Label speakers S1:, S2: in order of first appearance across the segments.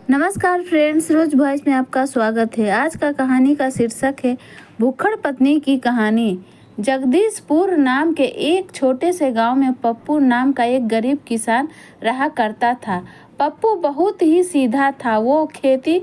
S1: नमस्कार फ्रेंड्स, रोज वॉइस में आपका स्वागत है। आज का कहानी का शीर्षक है भुक्खड़ पत्नी की कहानी। जगदीशपुर नाम के एक छोटे से गांव में पप्पू नाम का एक गरीब किसान रहा करता था। पप्पू बहुत ही सीधा था। वो खेती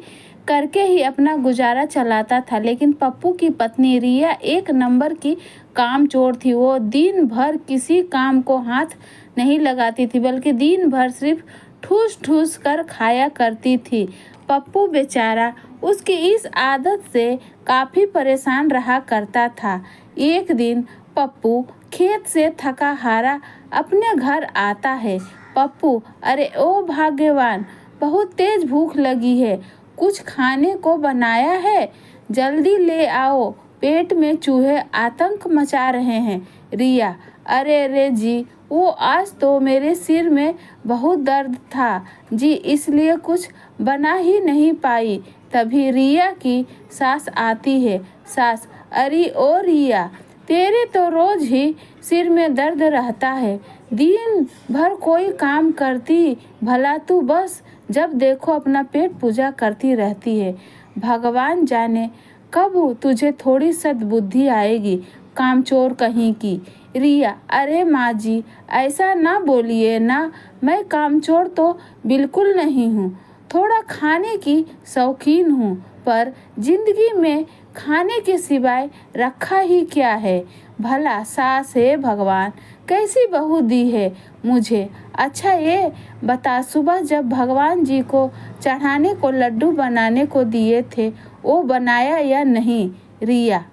S1: करके ही अपना गुजारा चलाता था। लेकिन पप्पू की पत्नी रिया एक नंबर की कामचोर थी। वो दिन भर किसी काम को हाथ नहीं लगाती थी, बल्कि दिन भर सिर्फ ठूस ठूस कर खाया करती थी। पप्पू बेचारा उसकी इस आदत से काफ़ी परेशान रहा करता था। एक दिन पप्पू खेत से थका हारा अपने घर आता है। पप्पू, अरे ओ भाग्यवान, बहुत तेज भूख लगी है, कुछ खाने को बनाया है? जल्दी ले आओ, पेट में चूहे आतंक मचा रहे हैं। रिया, अरे रे जी, वो आज तो मेरे सिर में बहुत दर्द था जी, इसलिए कुछ बना ही नहीं पाई। तभी रिया की सास आती है। सास, अरे ओ रिया, तेरे तो रोज ही सिर में दर्द रहता है, दिन भर कोई काम करती भला तू बस जब देखो अपना पेट पूजा करती रहती है। भगवान जाने कब तुझे थोड़ी सद्बुद्धि आएगी, कामचोर कहीं की। रिया, अरे माँ जी, ऐसा ना बोलिए ना, मैं कामचोर तो बिल्कुल नहीं हूँ। थोड़ा खाने की शौकीन हूँ, पर जिंदगी में खाने के सिवाय रखा ही क्या है। भला सास है भगवान, कैसी बहू दी है मुझे। अच्छा ये बता, सुबह जब भगवान जी को चढ़ाने को लड्डू बनाने को दिए थे, वो बनाया या नहीं? रिया,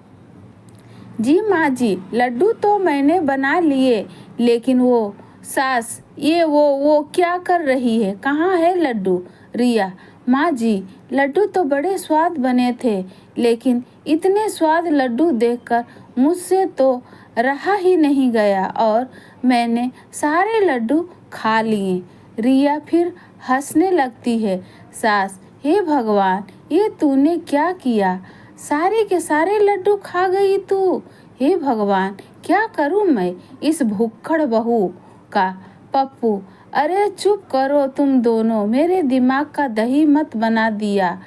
S1: जी माँ जी, लड्डू तो मैंने बना लिए, लेकिन वो सास, ये वो क्या कर रही है, कहाँ है लड्डू? रिया, माँ जी, लड्डू तो बड़े स्वाद बने थे, लेकिन इतने स्वाद लड्डू देखकर मुझसे तो रहा ही नहीं गया और मैंने सारे लड्डू खा लिए। रिया फिर हंसने लगती है। सास, हे भगवान, ये तूने क्या किया? सारे के सारे लड्डू खा गई तू। हे भगवान, क्या करूं मैं इस भुक्खड़ बहू का। पप्पू, अरे चुप करो तुम दोनों, मेरे दिमाग का दही मत बना दिया।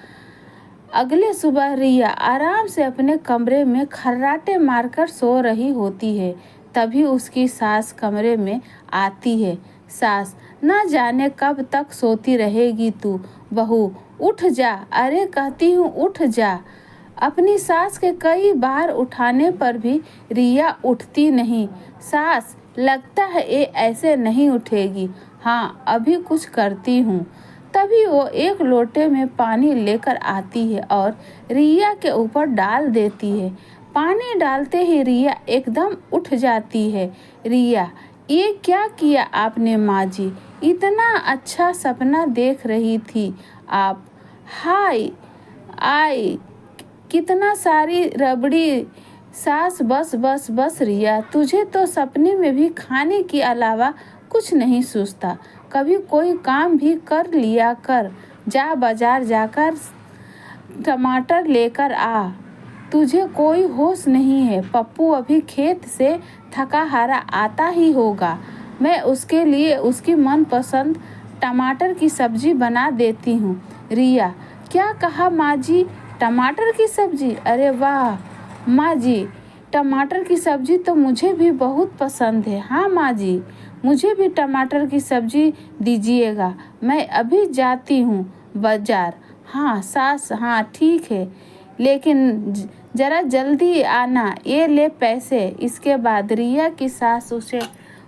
S1: अगले सुबह रिया आराम से अपने कमरे में खर्राटे मारकर सो रही होती है। तभी उसकी सास कमरे में आती है। सास, ना जाने कब तक सोती रहेगी तू बहू, उठ जा, अरे कहती हूँ उठ जा। अपनी सास के कई बार उठाने पर भी रिया उठती नहीं। सास, लगता है ये ऐसे नहीं उठेगी। हाँ, अभी कुछ करती हूँ। तभी वो एक लोटे में पानी लेकर आती है और रिया के ऊपर डाल देती है। पानी डालते ही रिया एकदम उठ जाती है। रिया, ये क्या किया आपने माँ जी? इतना अच्छा सपना देख रही थी आप। हाय आय, कितना सारी रबड़ी। सास, बस बस बस रिया, तुझे तो सपने में भी खाने के अलावा कुछ नहीं सूझता। कभी कोई काम भी कर लिया कर। जा बाजार जाकर टमाटर लेकर आ। तुझे कोई होश नहीं है। पप्पू अभी खेत से थका हारा आता ही होगा। मैं उसके लिए उसकी मनपसंद टमाटर की सब्जी बना देती हूँ। रिया, क्या कहा माँ जी? टमाटर की सब्जी? अरे वाह माँ जी, टमाटर की सब्जी तो मुझे भी बहुत पसंद है। हाँ माँ जी, मुझे भी टमाटर की सब्जी दीजिएगा। मैं अभी जाती हूँ बाजार। हाँ सास, हाँ ठीक है, लेकिन ज़रा जल्दी आना। ये ले पैसे। इसके बाद रिया की सास उसे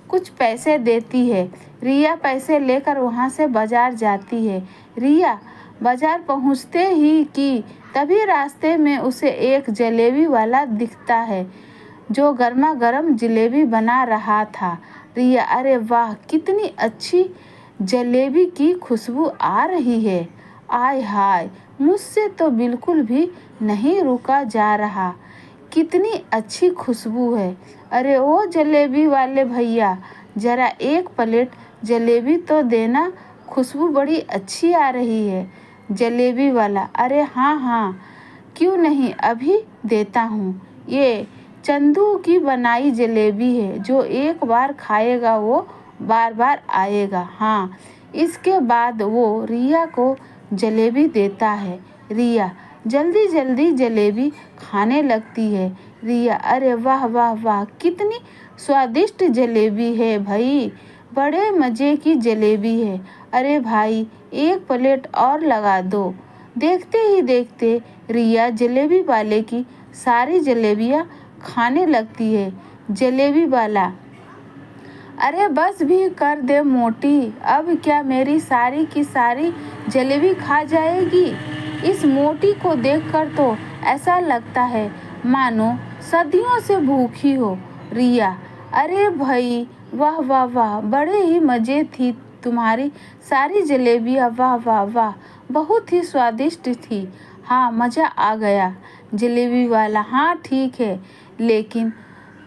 S1: कुछ पैसे देती है। रिया पैसे लेकर वहाँ से बाजार जाती है। रिया बाजार पहुँचते ही कि तभी रास्ते में उसे एक जलेबी वाला दिखता है जो गर्मा गर्म जलेबी बना रहा था। रिया, अरे वाह, कितनी अच्छी जलेबी की खुशबू आ रही है। आय हाय, मुझसे तो बिल्कुल भी नहीं रुका जा रहा। कितनी अच्छी खुशबू है। अरे ओ जलेबी वाले भैया, ज़रा एक प्लेट जलेबी तो देना, खुशबू बड़ी अच्छी आ रही है। जलेबी वाला, अरे हाँ हाँ, क्यों नहीं, अभी देता हूँ। ये चंदू की बनाई जलेबी है, जो एक बार खाएगा वो बार बार आएगा। हाँ, इसके बाद वो रिया को जलेबी देता है। रिया जल्दी जल्दी जलेबी खाने लगती है। रिया अरे वाह वाह वाह, कितनी स्वादिष्ट जलेबी है भाई, बड़े मज़े की जलेबी है। अरे भाई एक प्लेट और लगा दो। देखते ही देखते रिया जलेबी वाले की सारी जलेबियाँ खाने लगती है। जलेबी वाला अरे बस भी कर दे मोटी, अब क्या मेरी सारी की सारी जलेबी खा जाएगी। इस मोटी को देखकर तो ऐसा लगता है मानो सदियों से भूखी हो। रिया अरे भाई वाह वाह वाह, बड़े ही मज़े थी तुम्हारी सारी जलेबियाँ, वाह वाह वाह, बहुत ही स्वादिष्ट थी। हाँ मज़ा आ गया। जलेबी वाला हाँ ठीक है, लेकिन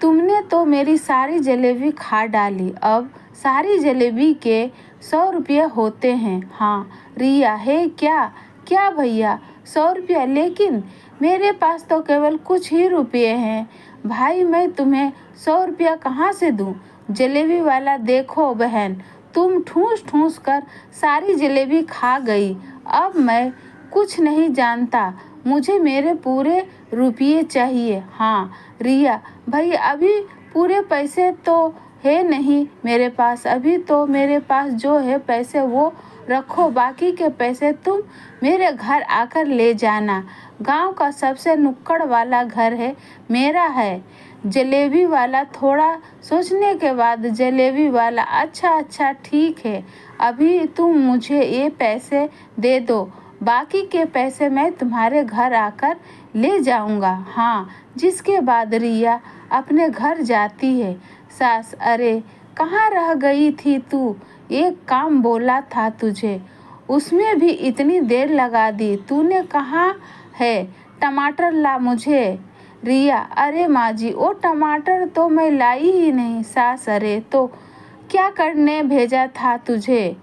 S1: तुमने तो मेरी सारी जलेबी खा डाली। अब सारी जलेबी के 100 रुपये होते हैं। हाँ रिया है क्या क्या भैया 100 रुपया, लेकिन मेरे पास तो केवल कुछ ही रुपये हैं भाई, मैं तुम्हें 100 रुपया कहाँ से दूँ। जलेबी वाला देखो बहन, तुम ठूस ठूस कर सारी जलेबी खा गई। अब मैं कुछ नहीं जानता, मुझे मेरे पूरे रुपये चाहिए। हाँ रिया भाई अभी पूरे पैसे तो है नहीं मेरे पास, अभी तो मेरे पास जो है पैसे वो रखो, बाकी के पैसे तुम मेरे घर आकर ले जाना। गांव का सबसे नुक्कड़ वाला घर है मेरा है। जलेबी वाला थोड़ा सोचने के बाद जलेबी वाला अच्छा अच्छा ठीक है, अभी तुम मुझे ये पैसे दे दो, बाकी के पैसे मैं तुम्हारे घर आकर ले जाऊंगा। हाँ जिसके बाद रिया अपने घर जाती है। सास अरे कहाँ रह गई थी तू, एक काम बोला था तुझे, उसमें भी इतनी देर लगा दी, तूने कहाँ है, टमाटर ला मुझे। रिया अरे माँ जी वो टमाटर तो मैं लाई ही नहीं। सास अरे तो क्या करने भेजा था तुझे,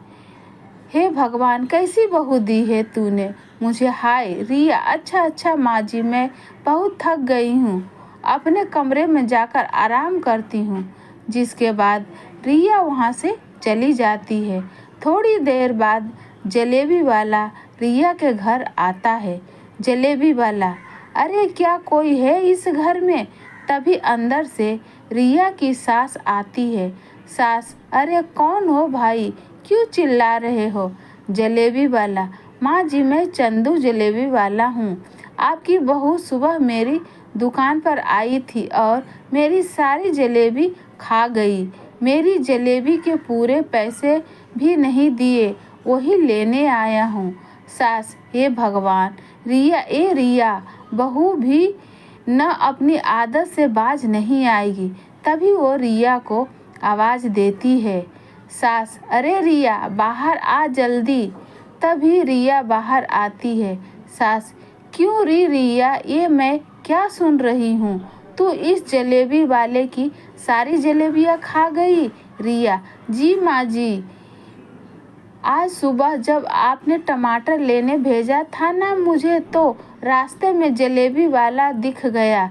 S1: हे भगवान कैसी बहू दी है तूने मुझे। हाय रिया अच्छा अच्छा माँ जी मैं बहुत थक गई हूँ, अपने कमरे में जाकर आराम करती हूँ। जिसके बाद रिया वहाँ से चली जाती है। थोड़ी देर बाद जलेबी वाला रिया के घर आता है। जलेबी वाला अरे क्या कोई है इस घर में। तभी अंदर से रिया की सास आती है। सास अरे कौन हो भाई, क्यों चिल्ला रहे हो। जलेबी वाला माँ जी मैं चंदू जलेबी वाला हूँ, आपकी बहू सुबह मेरी दुकान पर आई थी और मेरी सारी जलेबी खा गई, मेरी जलेबी के पूरे पैसे भी नहीं दिए, वही लेने आया हूँ। सास हे भगवान, रिया ए रिया बहू भी न अपनी आदत से बाज नहीं आएगी। तभी वो रिया को आवाज़ देती है। सास अरे रिया बाहर आ जल्दी। तभी रिया बाहर आती है। सास क्यों रिया ये मैं क्या सुन रही हूँ, तू इस जलेबी वाले की सारी जलेबियाँ खा गई। रिया जी माँ जी, आज सुबह जब आपने टमाटर लेने भेजा था ना मुझे, तो रास्ते में जलेबी वाला दिख गया,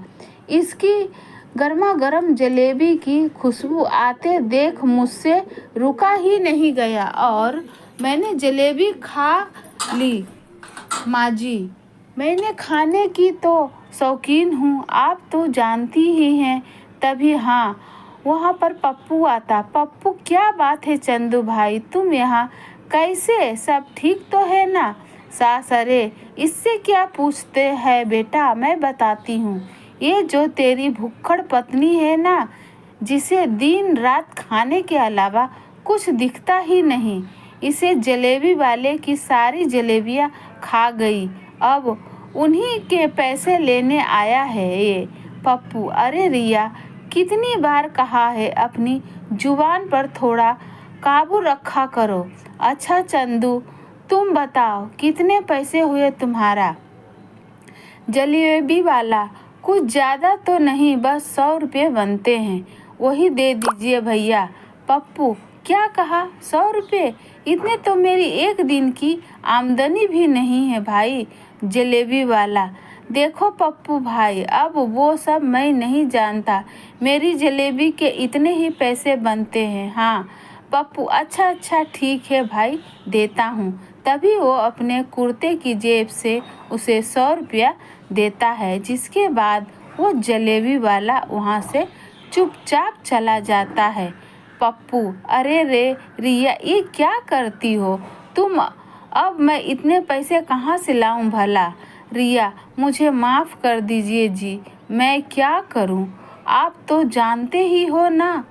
S1: इसकी गर्मा गर्म जलेबी की खुशबू आते देख मुझसे रुका ही नहीं गया और मैंने जलेबी खा ली। माँ जी मैंने खाने की तो शौकीन हूँ, आप तो जानती ही हैं। तभी हाँ वहाँ पर पप्पू आता। पप्पू क्या बात है चंदू भाई, तुम यहाँ कैसे, सब ठीक तो है ना। सास अरे इससे क्या पूछते हैं बेटा, मैं बताती हूँ। ये जो तेरी भुक्खड़ पत्नी है ना, जिसे दिन रात खाने के अलावा कुछ दिखता ही नहीं, इसे जलेबी वाले की सारी जलेबियाँ खा गई, अब उन्हीं के पैसे लेने आया है ये पप्पू। अरे रिया कितनी बार कहा है अपनी जुबान पर थोड़ा काबू रखा करो। अच्छा चंदू तुम बताओ कितने पैसे हुए तुम्हारा। जलेबी वाला कुछ ज़्यादा तो नहीं, बस 100 रुपये बनते हैं, वही दे दीजिए भैया। पप्पू क्या कहा 100 रुपये, इतने तो मेरी एक दिन की आमदनी भी नहीं है भाई। जलेबी वाला देखो पप्पू भाई, अब वो सब मैं नहीं जानता, मेरी जलेबी के इतने ही पैसे बनते हैं। हाँ पप्पू अच्छा अच्छा ठीक है भाई देता हूँ। तभी वो अपने कुर्ते की जेब से उसे 100 रुपया देता है, जिसके बाद वो जलेबी वाला वहाँ से चुपचाप चला जाता है। पप्पू, अरे रे रिया, ये क्या करती हो तुम? अब मैं इतने पैसे कहाँ से लाऊं भला? रिया, मुझे माफ़ कर दीजिए जी, मैं क्या करूं? आप तो जानते ही हो ना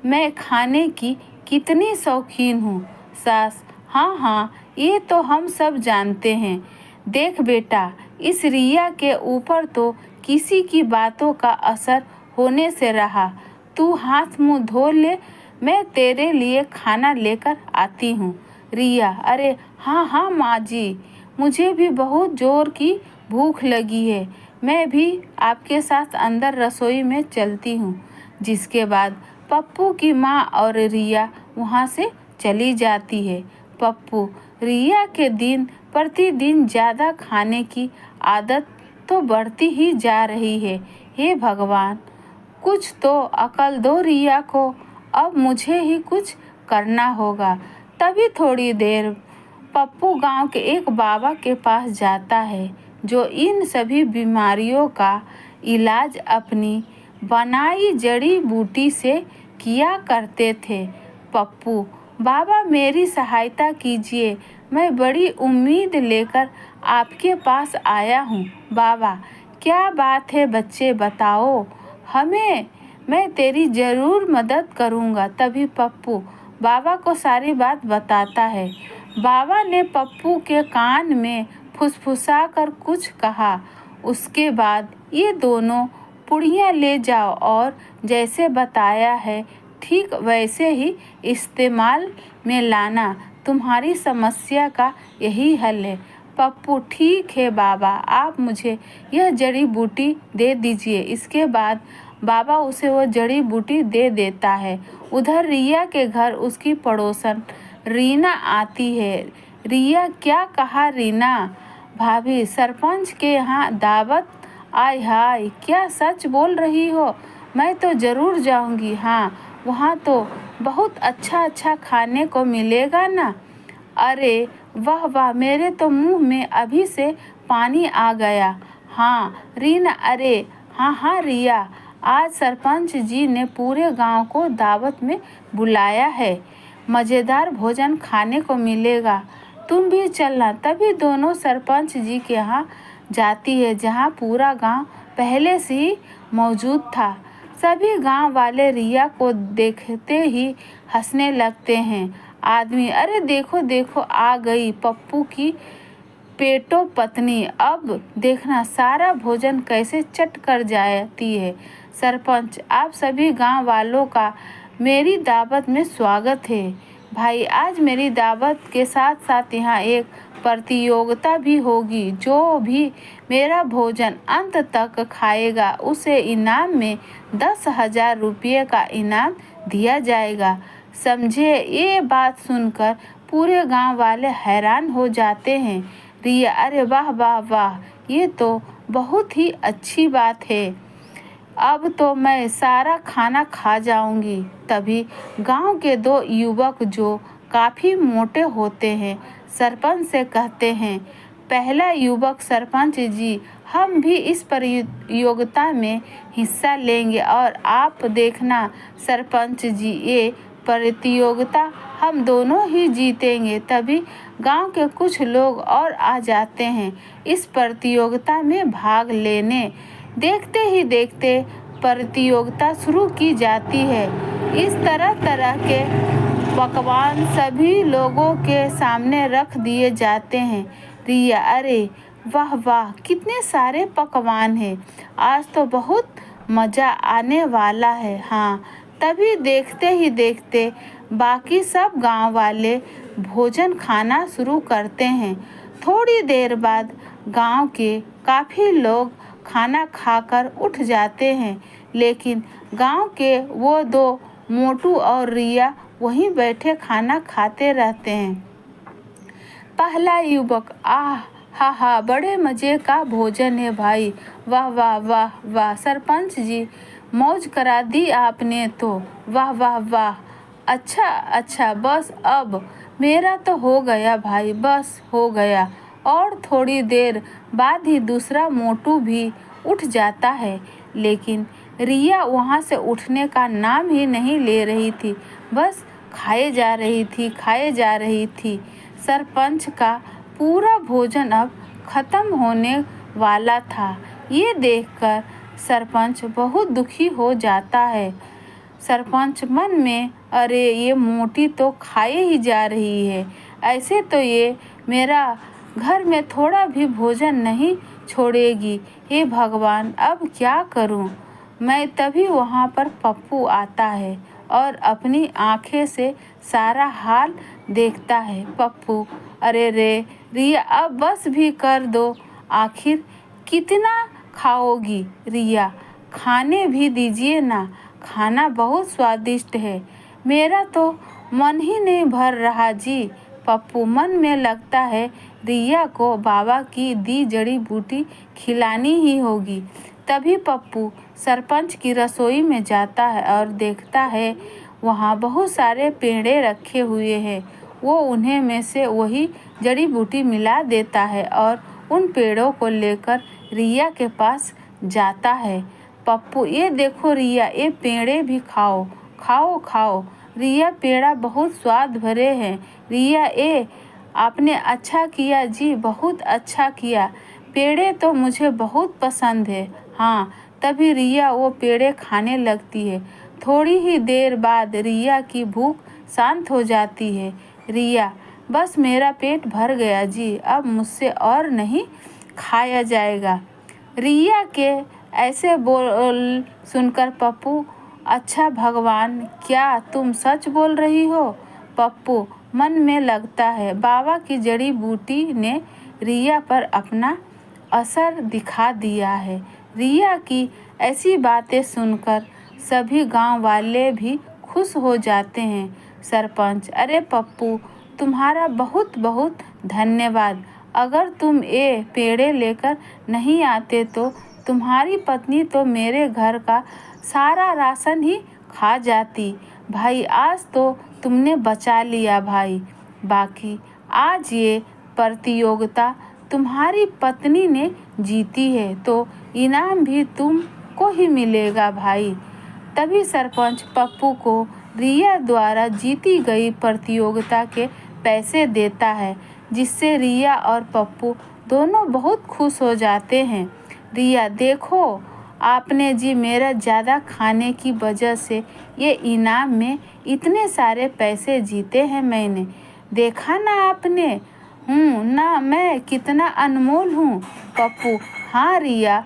S1: मैं खाने की कितनी शौकीन हूँ। सास, हाँ हाँ, ये तो हम सब जानते हैं। देख बेटा, इस रिया के ऊपर तो किसी की बातों का असर होने से रहा। तू हाथ मुंह धो ले, मैं तेरे लिए खाना लेकर आती हूँ। रिया, अरे हाँ हाँ माँ जी, मुझे भी बहुत ज़ोर की भूख लगी है, मैं भी आपके साथ अंदर रसोई में चलती हूँ। जिसके बाद पप्पू की माँ और रिया वहाँ से चली जाती है। पप्पू, रिया के दिन प्रतिदिन ज़्यादा खाने की आदत तो बढ़ती ही जा रही है। हे भगवान, कुछ तो अकल दो रिया को, अब मुझे ही कुछ करना होगा। तभी थोड़ी देर पप्पू गांव के एक बाबा के पास जाता है, जो इन सभी बीमारियों का इलाज अपनी बनाई जड़ी बूटी से किया करते थे। पप्पू, बाबा मेरी सहायता कीजिए, मैं बड़ी उम्मीद लेकर आपके पास आया हूँ। बाबा, क्या बात है बच्चे, बताओ हमें, मैं तेरी ज़रूर मदद करूँगा। तभी पप्पू बाबा को सारी बात बताता है। बाबा ने पप्पू के कान में फुसफुसा कर कुछ कहा। उसके बाद, ये दोनों पुड़ियाँ ले जाओ और जैसे बताया है ठीक वैसे ही इस्तेमाल में लाना, तुम्हारी समस्या का यही हल है। पप्पू, ठीक है बाबा, आप मुझे यह जड़ी बूटी दे दीजिए। इसके बाद बाबा उसे वो जड़ी बूटी दे देता है। उधर रिया के घर उसकी पड़ोसन रीना आती है। रिया, क्या कहा रीना भाभी, सरपंच के यहाँ दावत? आय हाय, क्या सच बोल रही हो? मैं तो ज़रूर जाऊंगी। हाँ, वहाँ तो बहुत अच्छा अच्छा खाने को मिलेगा ना। अरे वाह वाह, मेरे तो मुंह में अभी से पानी आ गया। हाँ रीना, अरे हाँ हाँ रिया, आज सरपंच जी ने पूरे गांव को दावत में बुलाया है, मज़ेदार भोजन खाने को मिलेगा, तुम भी चलना। तभी दोनों सरपंच जी के यहाँ जाती है, जहाँ पूरा गांव पहले से ही मौजूद था। सभी गांव वाले रिया को देखते ही हंसने लगते हैं। आदमी, अरे देखो देखो, आ गई पप्पू की पेटो पत्नी, अब देखना सारा भोजन कैसे चट कर जाती है। सरपंच, आप सभी गांव वालों का मेरी दावत में स्वागत है। भाई, आज मेरी दावत के साथ साथ यहाँ एक प्रतियोगिता भी होगी। जो भी मेरा भोजन अंत तक खाएगा उसे इनाम में 10,000 रुपये का इनाम दिया जाएगा, समझे? ये बात सुनकर पूरे गांव वाले हैरान हो जाते हैं। रिया, अरे वाह वाह वाह, ये तो बहुत ही अच्छी बात है, अब तो मैं सारा खाना खा जाऊंगी। तभी गांव के दो युवक, जो काफ़ी मोटे होते हैं, सरपंच से कहते हैं। पहला युवक, सरपंच जी, हम भी इस प्रतियोगिता में हिस्सा लेंगे और आप देखना सरपंच जी, ये प्रतियोगिता हम दोनों ही जीतेंगे। तभी गांव के कुछ लोग और आ जाते हैं इस प्रतियोगिता में भाग लेने। देखते ही देखते प्रतियोगिता शुरू की जाती है। इस तरह तरह के पकवान सभी लोगों के सामने रख दिए जाते हैं। रिया, अरे वाह वाह, कितने सारे पकवान हैं, आज तो बहुत मज़ा आने वाला है। हाँ, तभी देखते ही देखते बाकी सब गांव वाले भोजन खाना शुरू करते हैं। थोड़ी देर बाद गांव के काफ़ी लोग खाना खाकर उठ जाते हैं, लेकिन गांव के वो दो मोटू और रिया वहीं बैठे खाना खाते रहते हैं। पहला युवक, आह हा हा, बड़े मज़े का भोजन है भाई, वाह वाह वाह वाह, सरपंच जी मौज करा दी आपने तो, वाह वाह वाह, अच्छा अच्छा, बस अब मेरा तो हो गया भाई, बस हो गया। और थोड़ी देर बाद ही दूसरा मोटू भी उठ जाता है, लेकिन रिया वहाँ से उठने का नाम ही नहीं ले रही थी। बस खाए जा रही थी, खाए जा रही थी। सरपंच का पूरा भोजन अब खत्म होने वाला था। ये देखकर सरपंच बहुत दुखी हो जाता है। सरपंच मन में, अरे ये मोटी तो खाए ही जा रही है, ऐसे तो ये मेरा घर में थोड़ा भी भोजन नहीं छोड़ेगी। हे भगवान, अब क्या करूं मैं। तभी वहाँ पर पप्पू आता है और अपनी आंखें से सारा हाल देखता है। पप्पू, अरे रे रिया, अब बस भी कर दो। आखिर कितना खाओगी रिया, खाने भी दीजिए ना, खाना बहुत स्वादिष्ट है। मेरा तो मन ही नहीं भर रहा जी। पप्पू मन में लगता है रिया को बाबा की दी जड़ी बूटी खिलानी ही होगी। तभी पप्पू सरपंच की रसोई में जाता है और देखता है वहाँ बहुत सारे पेड़े रखे हुए हैं। वो उन्हें में से वही जड़ी बूटी मिला देता है और उन पेड़ों को लेकर रिया के पास जाता है। पप्पू, ये देखो रिया, ये पेड़े भी खाओ, खाओ खाओ। रिया, पेड़ा बहुत स्वाद भरे हैं। रिया, ए आपने अच्छा किया जी, बहुत अच्छा किया। पेड़े तो मुझे बहुत पसंद है। हाँ, तभी रिया वो पेड़े खाने लगती है। थोड़ी ही देर बाद रिया की भूख शांत हो जाती है। रिया, बस मेरा पेट भर गया जी, अब मुझसे और नहीं खाया जाएगा। रिया के ऐसे बोल सुनकर पप्पू, अच्छा भगवान, क्या तुम सच बोल रही हो। पप्पू मन में लगता है बाबा की जड़ी बूटी ने रिया पर अपना असर दिखा दिया है। रिया की ऐसी बातें सुनकर सभी गांव वाले भी खुश हो जाते हैं। सरपंच, अरे पप्पू, तुम्हारा बहुत बहुत धन्यवाद। अगर तुम ये पेड़े लेकर नहीं आते तो तुम्हारी पत्नी तो मेरे घर का सारा राशन ही खा जाती। भाई, आज तो तुमने बचा लिया भाई। बाकी आज ये प्रतियोगिता तुम्हारी पत्नी ने जीती है तो इनाम भी तुमको ही मिलेगा भाई। तभी सरपंच पप्पू को रिया द्वारा जीती गई प्रतियोगिता के पैसे देता है, जिससे रिया और पप्पू दोनों बहुत खुश हो जाते हैं। रिया, देखो आपने जी, मेरा ज़्यादा खाने की वजह से ये इनाम में इतने सारे पैसे जीते हैं मैंने। देखा ना आपने, हूँ ना मैं कितना अनमोल हूँ। पप्पू, हाँ रिया,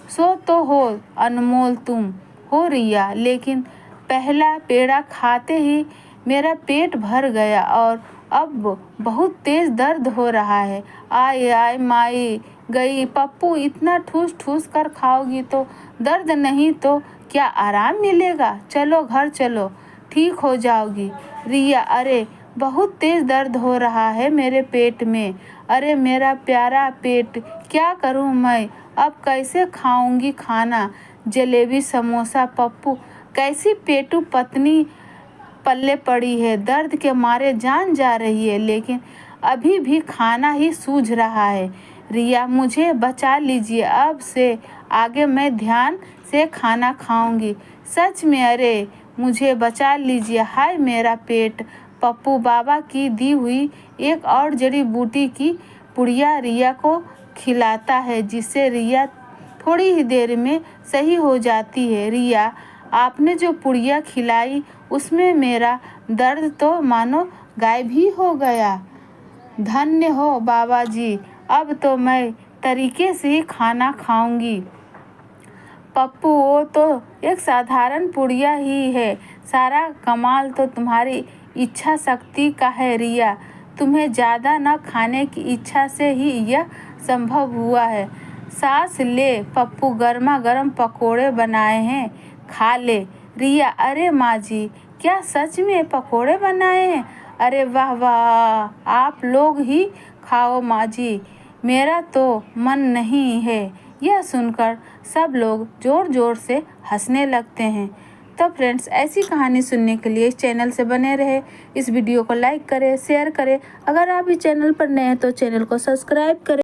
S1: सो तो हो अनमोल तुम हो रिया, लेकिन पहला पेड़ा खाते ही मेरा पेट भर गया और अब बहुत तेज दर्द हो रहा है। आय आय माई गई। पप्पू, इतना ठूस ठूस कर खाओगी तो दर्द नहीं तो क्या आराम मिलेगा। चलो घर चलो, ठीक हो जाओगी। रिया, अरे बहुत तेज दर्द हो रहा है मेरे पेट में। अरे मेरा प्यारा पेट, क्या करूं मैं, अब कैसे खाऊंगी खाना, जलेबी समोसा। पप्पू, कैसी पेटू पत्नी पल्ले पड़ी है, दर्द के मारे जान जा रही है, लेकिन अभी भी खाना ही सूझ रहा है। रिया, मुझे बचा लीजिए, अब से आगे मैं ध्यान से खाना खाऊंगी, सच में। अरे मुझे बचा लीजिए, हाय मेरा पेट। पप्पू बाबा की दी हुई एक और जड़ी बूटी की पुड़िया रिया को खिलाता है, जिससे रिया थोड़ी ही देर में सही हो जाती है। रिया, आपने जो पुड़िया खिलाई उसमें मेरा दर्द तो मानो गायब ही हो गया। धन्य हो बाबा जी, अब तो मैं तरीके से ही खाना खाऊंगी। पप्पू, वो तो एक साधारण पुड़िया ही है, सारा कमाल तो तुम्हारी इच्छा शक्ति का है। रिया, तुम्हें ज़्यादा न खाने की इच्छा से ही यह संभव हुआ है। सांस ले पप्पू, गर्मा गर्म पकोड़े बनाए हैं, खा ले। रिया, अरे माँ जी, क्या सच में पकोड़े बनाए हैं। अरे वाह वाह, आप लोग ही खाओ माँ जी, मेरा तो मन नहीं है। यह सुनकर सब लोग जोर जोर से हंसने लगते हैं। तो फ्रेंड्स, ऐसी कहानी सुनने के लिए इस चैनल से बने रहे। इस वीडियो को लाइक करें, शेयर करें। अगर आप इस चैनल पर नए हैं तो चैनल को सब्सक्राइब करें।